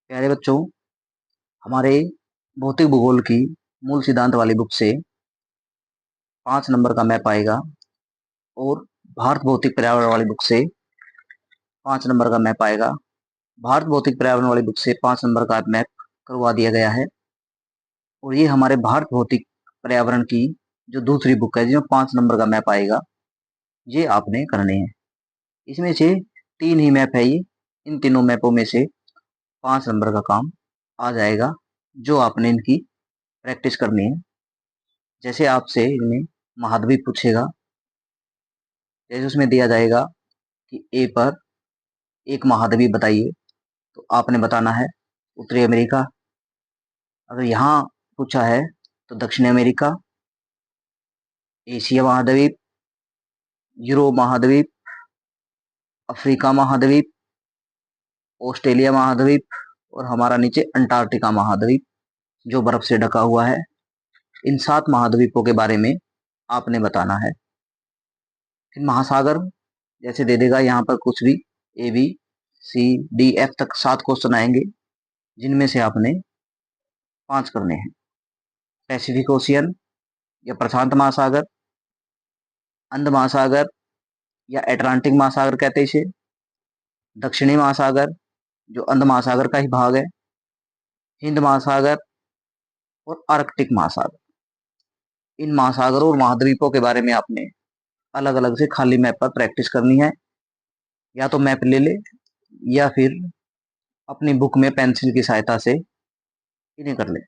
प्यारे बच्चों, हमारे भौतिक भूगोल की मूल सिद्धांत वाली बुक से 5 नंबर का मैप आएगा और भारत भौतिक पर्यावरण वाली बुक से 5 नंबर का मैप आएगा। भारत भौतिक पर्यावरण वाली बुक से 5 नंबर का मैप करवा दिया गया है और ये हमारे भारत भौतिक पर्यावरण की जो दूसरी बुक है जिसमें 5 नंबर का मैप आएगा, ये आपने करने हैं। इसमें से 3 ही मैप है ये। इन तीनों मैपों में से 5 नंबर का काम आ जाएगा, जो आपने इनकी प्रैक्टिस करनी है। जैसे आपसे इनमें महाद्वीप पूछेगा, जैसे उसमें दिया जाएगा कि ए पर एक महाद्वीप बताइए, तो आपने बताना है उत्तरी अमेरिका। अगर यहाँ पूछा है तो दक्षिण अमेरिका, एशिया महाद्वीप, यूरोप महाद्वीप, अफ्रीका महाद्वीप, ऑस्ट्रेलिया महाद्वीप और हमारा नीचे अंटार्कटिका महाद्वीप जो बर्फ से ढका हुआ है। इन 7 महाद्वीपों के बारे में आपने बताना है। फिर महासागर जैसे दे देगा, यहाँ पर कुछ भी ABCDF तक 7 क्वेश्चन आएंगे, जिनमें से आपने 5 करने हैं। पैसिफिक ओशियन या प्रशांत महासागर, अंध महासागर या अटलांटिक महासागर कहते हैं इसे, दक्षिणी महासागर जो अंध महासागर का ही भाग है, हिंद महासागर और आर्कटिक महासागर। इन महासागरों और महाद्वीपों के बारे में आपने अलग अलग से खाली मैप पर प्रैक्टिस करनी है। या तो मैप ले ले या फिर अपनी बुक में पेंसिल की सहायता से इन्हें कर ले।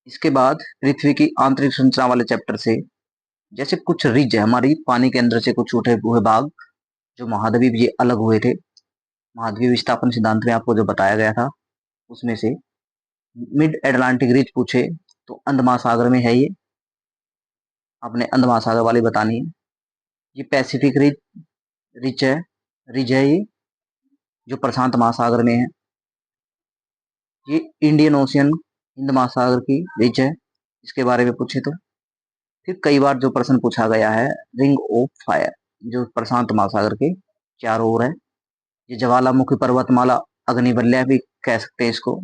इसके बाद पृथ्वी की आंतरिक संरचना वाले चैप्टर से जैसे कुछ रिज है हमारी पानी के अंदर से कुछ उठे हुए भाग, जो महाद्वीप ये अलग हुए थे। महाद्वीप विस्थापन सिद्धांत में आपको जो बताया गया था, उसमें से मिड एटलांटिक रिज पूछे तो अंध महासागर में है ये, आपने अंध महासागर वाली बतानी है। ये पैसिफिक रिज है ये जो प्रशांत महासागर में है। ये इंडियन ओशियन हिंद महासागर की रिज है, इसके बारे में पूछे तो। फिर कई बार जो प्रश्न पूछा गया है रिंग ऑफ फायर, जो प्रशांत महासागर के चारों ओर है। ये ज्वालामुखी पर्वतमाला, अग्निवलय भी कह सकते हैं इसको।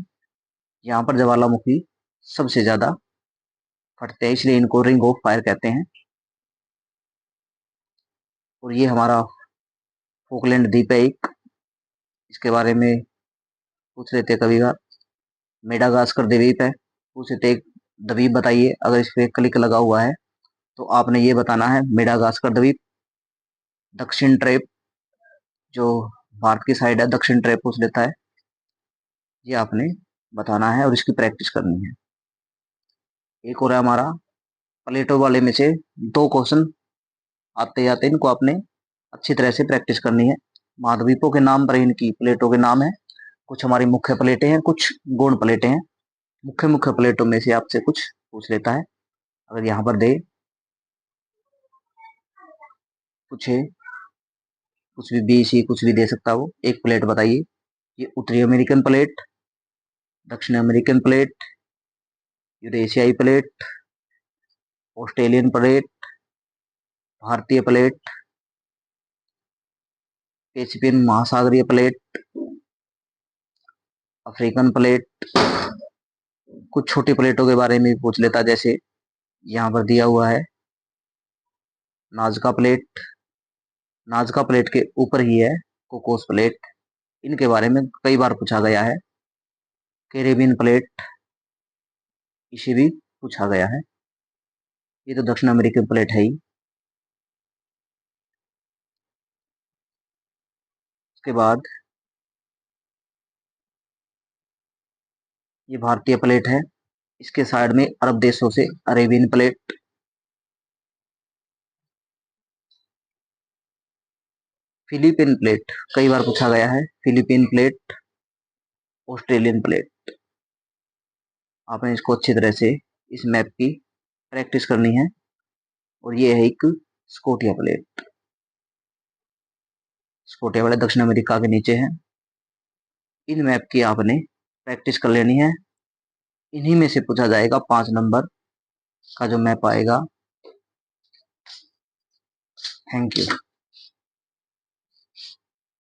यहाँ पर ज्वालामुखी सबसे ज्यादा फटते हैं, इसलिए इनको रिंग ऑफ फायर कहते हैं। और ये हमारा फोकलैंड द्वीप है एक, इसके बारे में पूछ लेते कभी बार। मेडागास्कर द्वीप है, पूछ लेते एक द्वीप बताइए। अगर इस पे क्लिक लगा हुआ है तो आपने ये बताना है मेडागास्कर द्वीप। दक्षिण ट्रेप जो भारत की साइड है, दक्षिण ट्रेप पूछ लेता है, ये आपने बताना है और इसकी प्रैक्टिस करनी है। एक और है हमारा प्लेटो वाले में से 2 क्वेश्चन आते जाते, इनको आपने अच्छी तरह से प्रैक्टिस करनी है। महाद्वीपों के नाम पर इनकी प्लेटों के नाम है। कुछ हमारी मुख्य प्लेटें हैं, कुछ गौण प्लेटें हैं। मुख्य मुख्य प्लेटों में से आपसे कुछ पूछ लेता है। अगर यहाँ पर दे पूछे कुछ भी BC कुछ भी दे सकता वो। एक प्लेट बताइए, ये उत्तरी अमेरिकन प्लेट, दक्षिण अमेरिकन प्लेट, यूरेशियाई प्लेट, ऑस्ट्रेलियन प्लेट, भारतीय प्लेट, पैसिफिक महासागरीय प्लेट, अफ्रीकन प्लेट। कुछ छोटी प्लेटों के बारे में भी पूछ लेता, जैसे यहाँ पर दिया हुआ है नाजका प्लेट। नाजका प्लेट के ऊपर ही है कोकोस प्लेट, इनके बारे में कई बार पूछा गया है। कैरेबियन प्लेट, इसे भी पूछा गया है। ये तो दक्षिण अमेरिकन प्लेट है ही। उसके बाद ये भारतीय प्लेट है, इसके साइड में अरब देशों से अरेबियन प्लेट। फिलीपीन प्लेट कई बार पूछा गया है, फिलीपीन प्लेट, ऑस्ट्रेलियन प्लेट। आपने इसको अच्छी तरह से इस मैप की प्रैक्टिस करनी है। और ये है एक स्कोटिया प्लेट, स्कोटिया वाले दक्षिण अमेरिका के नीचे है। इन मैप की आपने प्रैक्टिस कर लेनी है। इन्हीं में से पूछा जाएगा 5 नंबर का जो मैप आएगा। Thank you.